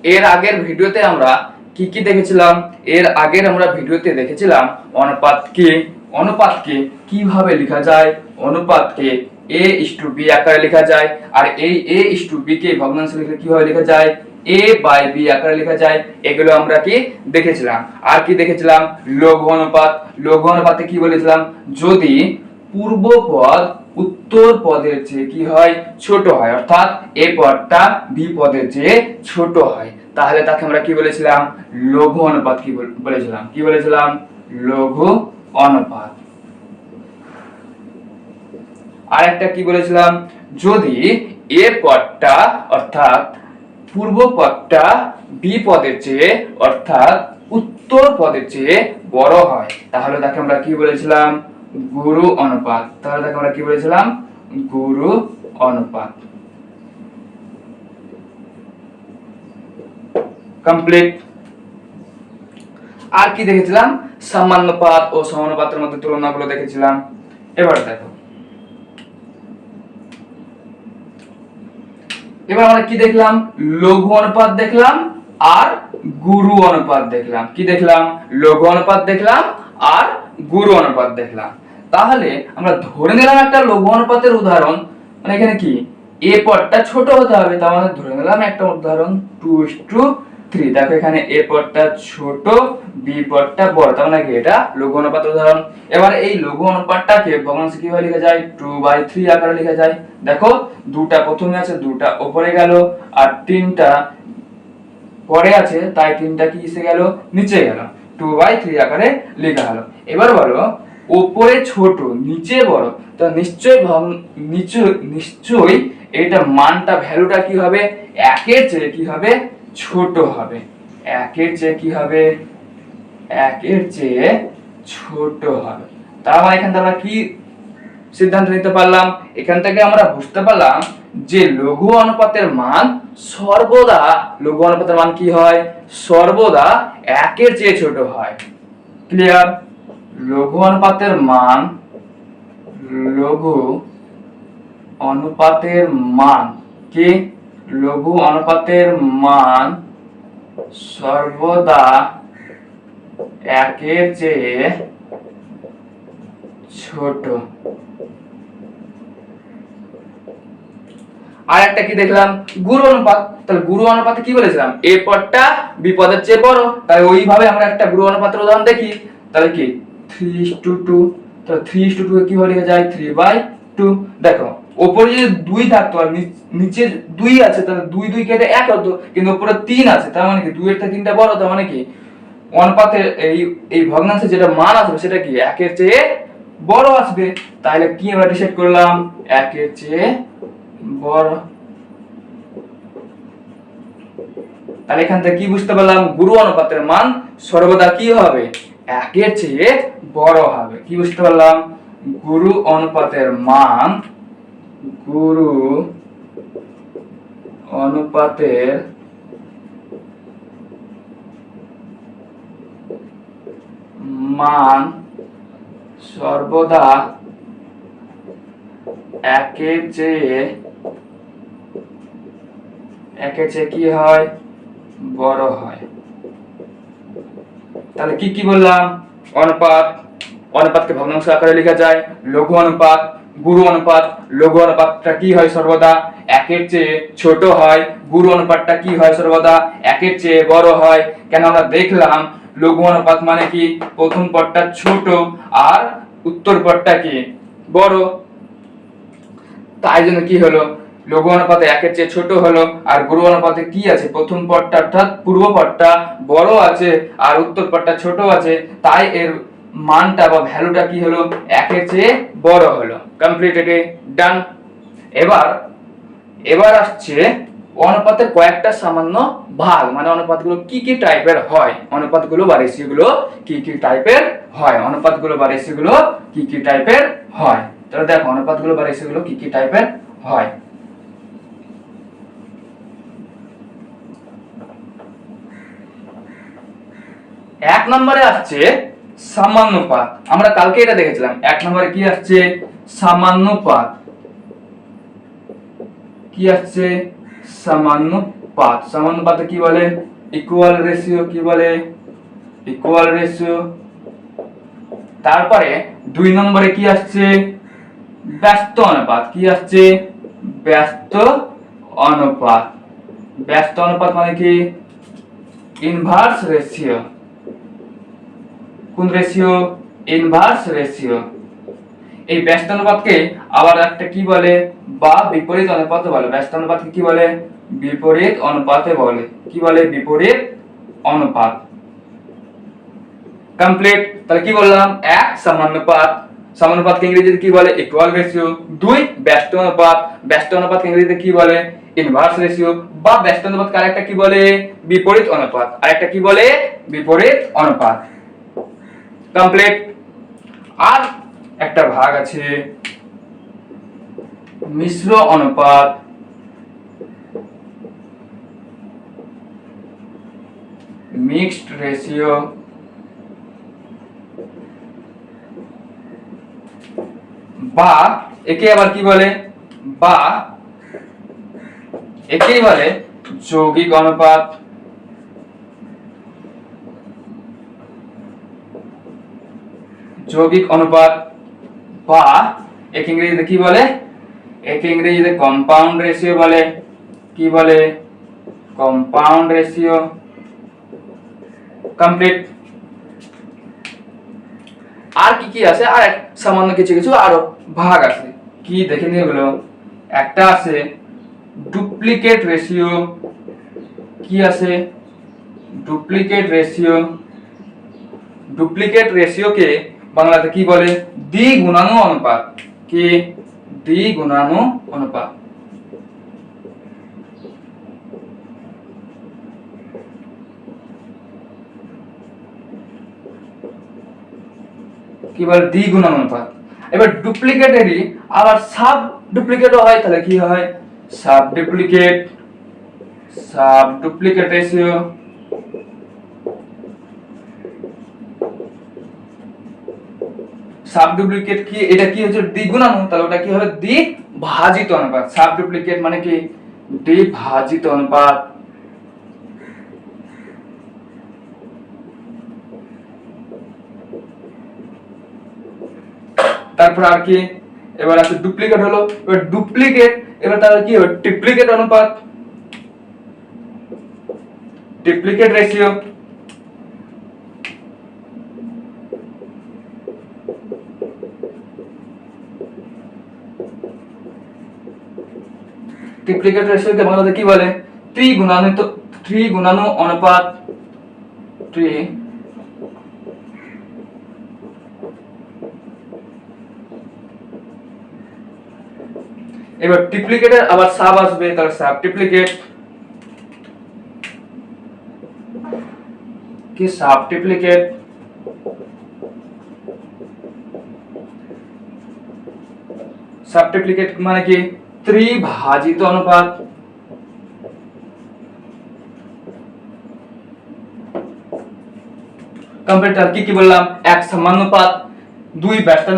এর আগের ভিডিওতে আমরা কি কি দেখেছিলাম? এর আগের আমরা ভিডিওতে দেখেছিলাম অনুপাতকে কিভাবে লেখা যায়, অনুপাতকে a:b আকারে লেখা যায়, আর এই a:b কে ভগ্নাংশে লিখলে কিভাবে লেখা যায়, a/b আকারে লেখা যায়। এগুলো আমরা কি দেখেছিলাম। আর কি দেখেছিলাম? লঘু অনুপাত। লঘু অনুপাতে কি বলেছিলাম? যদি পূর্ব পদ উত্তর পদের চেয়ে কি হয়, ছোট হয়, অর্থাৎ এ পদটা বি পদের চেয়ে ছোট হয়, তাহলে তাকে আমরা কি বলেছিলাম? লঘু অনুপাত কি বলেছিলাম? কি বলেছিলাম? লঘু অনুপাত। আর একটা কি বলেছিলাম? যদি এ পদটা অর্থাৎ পূর্ব পদটা বি পদের চেয়ে অর্থাৎ উত্তর পদের চেয়ে বড় হয়, তাহলে তাকে আমরা কি বলেছিলাম? গুরু অনুপাত। তাহলে তাকে আমরা কি বলেছিলাম? গুরু অনুপাত। কমপ্লিট। আর কি দেখেছিলাম? সামান্যপাত ও সমানুপাতের মধ্যে তুলনাগুলো দেখেছিলাম। এবার দেখো, এবার আমরা কি দেখলাম? লঘু অনুপাত দেখলাম আর গুরু অনুপাত দেখলাম। কি দেখলাম? লঘু অনুপাত দেখলাম আর গুরু অনুপাত দেখলাম। তাহলে আমরা ধরে নিলাম একটা লঘু অনুপাতের উদাহরণ, মানে এখানে কি এ পদটা ছোট হতে হবে, তার মানে ধরে নিলাম একটা উদাহরণ 2:3। দেখো এখানে এ পদটা ছোট, বি পদটা বড়, তার মানে কি এটা লঘু অনুপাতের উদাহরণ। এবার এই লঘু অনুপাতটাকে ভগ্নাংশে কিভাবে লেখা যায়? 2/3 আকারে লেখা যায়। দেখো দুটা প্রথমে আছে, দুটা উপরে গেল, আর তিনটা পরে আছে, তাই তিনটা কি এসে গেল? নিচে গেল। 2/3 আকারে লেখা হলো। এবার বলো, উপরে ছোট নিচে বড়, তো নিশ্চয়ই এটা মানটা ভ্যালুটা কি হবে? একের চেয়ে কি হবে? ছোট হবে। একের চেয়ে কি হবে? একের চেয়ে ছোট হবে। তার মানে এখান থেকে আমরা কি সিদ্ধান্ত নিতে পারলাম? এখান থেকে আমরা বুঝতে পারলাম যে লঘু অনুপাতের মান সর্বদা, লঘু অনুপাতের মান কি হয়? সর্বদা একের চেয়ে ছোট হয়। ক্লিয়ার? লঘু অনুপাতের মান, লঘু অনুপাতের মান কি? লঘু অনুপাতের মান সর্বদা একের চেয়ে ছোট। আর একটা কি দেখলাম? গুরু অনুপাত। তাহলে গুরু অনুপাতে কি বলেছিলাম? এ পদটা বি পদের চেয়ে বড়, তাই ওইভাবে আমরা একটা গুরু অনুপাতের উদাহরণ দেখি। তাহলে কি 3:2। তাহলে 3:2 কে কিভাবে লেখা যায়? 3/2। দেখো উপরে যদি 2 থাকতো আর নিচে 2 আছে, তাহলে 2 কেটে 1 হতো, কিন্তু উপরে 3 আছে, তার মানে কি 2 এর থেকে 3টা বড়, তার মানে কি অনুপাতের এই ভগ্নাংশে যেটা মান আসবে সেটা কি একের চেয়ে বড় আসবে। তাহলে কি আমরা ডিসাইড করলাম? একের চেয়ে বড়। তাহলে এখান থেকে কি বুঝতে পারলাম? গুরু অনুপাতের মান সর্বদা কি হবে? একের চেয়ে বড় হবে। কি বুঝতে পারলাম? গুরু অনুপাতের মান, গুরু অনুপাতের মান সর্বদা একের চেয়ে কি হয়? বড় হয়। তাহলে কি কি বললাম? অনুপাতকে ভগ্নাংশ আকারে লেখা যায়। লঘু অনুপাত, গুরু অনুপাত। লঘু অনুপাতটা কি হয়? সর্বদা একের চেয়ে ছোট হয়। গুরু অনুপাতটা কি হয়? সর্বদা একের চেয়ে বড় হয়। কেন আমরা দেখলাম লঘু অনুপাত মানে কি? প্রথম পদটা ছোট আর উত্তর পদটা কি বড়। তাই জন্য কি হলো? লঘু অনুপাতে একের চেয়ে ছোট হলো, আর গুরু অনুপাতে কি আছে? প্রথম পদটা অর্থাৎ পূর্ব পদটা বড় আছে আর উত্তর পদটা ছোট আছে, তাই এর মানটা বা ভ্যালুটা কি হলো? একের চেয়ে বড় হলো। কমপ্লিটেড, ডান। এবার আসছে অনুপাতের কয়েকটা সামান্য ভাগ, মানে অনুপাতগুলো কি কি টাইপের হয়, অনুপাতগুলো বা রেশিওগুলো কি কি টাইপের হয়, অনুপাতগুলো বা রেশিওগুলো কি কি টাইপের হয়। তাহলে দেখো অনুপাতগুলো বা রেশিওগুলো কি কি টাইপের হয়। এক নম্বরে আসছে সামান্যপাত। আমরা কালকে এটা দেখেছিলাম। এক নম্বরে কি আসছে? সামান্যপাত। কি আসছে? সামান্যপাত। সমানুপাত, সমানুপাতে কি বলে? Equal ratio. কি বলে? Equal ratio. তারপরে 2 নম্বরে কি আসছে? ব্যস্ত অনুপাত। কি আসছে? ব্যস্ত অনুপাত। ব্যস্ত অনুপাত মানে কি? Inverse ratio. কোন রেশিও? Inverse ratio. এই ব্যস্ত অনুপাতকে আবার একটা কি বলে? বা বিপরীত অনুপাতে বলে। ব্যস্ত অনুপাতকে কি বলে? বিপরীত অনুপাতে বলে। কি বলে? বিপরীত অনুপাত। কমপ্লিট। তাহলে কি বললাম? 1 সমানুপাত, সমানুপাতকে ইংরেজিতে কি বলে? Equal ratio. 2 ব্যস্ত অনুপাত, ব্যস্ত অনুপাতকে ইংরেজিতে কি বলে? Inverse ratio. বা ব্যস্ত অনুপাতকে আরেকটা কি বলে? বিপরীত অনুপাত। আরেকটা কি বলে? বিপরীত অনুপাত। কমপ্লিট। আর একটা ভাগ আছে মিশ্র অনুপাত। Mixed ratio. বা একে আবার কি বলে? বা একেই বলে যৌগিক অনুপাত। যৌগিক অনুপাত। বা একে ইংরেজিতে কি বলে? একে ইংরেজিতে কম্পাউন্ড রেশিও বলে। কি বলে? Compound ratio. কমপ্লিট। আর কি কি আছে? আর সামান্য কিছু কিছু আরো ভাগ আছে। কি দেখে নিয়ে এগুলো? একটা আছে ডুপ্লিকেট রেশিও। কি আছে? Duplicate ratio. ডুপ্লিকেট রেশিওকে বাংলাতে কি বলে? দ্বিগুণানু অনুপাত। কি? দ্বিগুণানু অনুপাত। কি বলে? দ্বিগুণানু অনুপাত। এবার ডুপ্লিকেটেরই আবার সাব ডুপ্লিকেটও হয়। তাহলে কি হয়? Sub duplicate. Sub duplicate ratio. Sub duplicate কি? এটা কি হচ্ছে? দ্বিগুণানু। তাহলে ওটা কি হবে? দ্বিভাজিত অনুপাত। সাব ডুপ্লিকেট মানে কি? দ্বিভাজিত অনুপাত। তারপর আর কি? এবার আছে ডুপ্লিকেট হলো। এবার ডুপ্লিকেট, এবার তাহলে কি হবে? ট্রিপ্লিকেট অনুপাত। ট্রিপ্লিকেট রেশিও। ট্রিপ্লিকেট রেশিওকে বাংলাতে কি বলে? ত্রিগুণানু অনুপাত। এবার ট্রিপ্লিকেটের আবার সাব আসবে। তাহলে সাব ট্রিপ্লিকেট। কি? সাব ট্রিপ্লিকেট। সাব ট্রিপ্লিকেট মানে কি? ত্রিভাজিত অনুপাত। কম্পিউটার কি কি বললাম? 1 সমানুপাত, 2 ব্যস্ত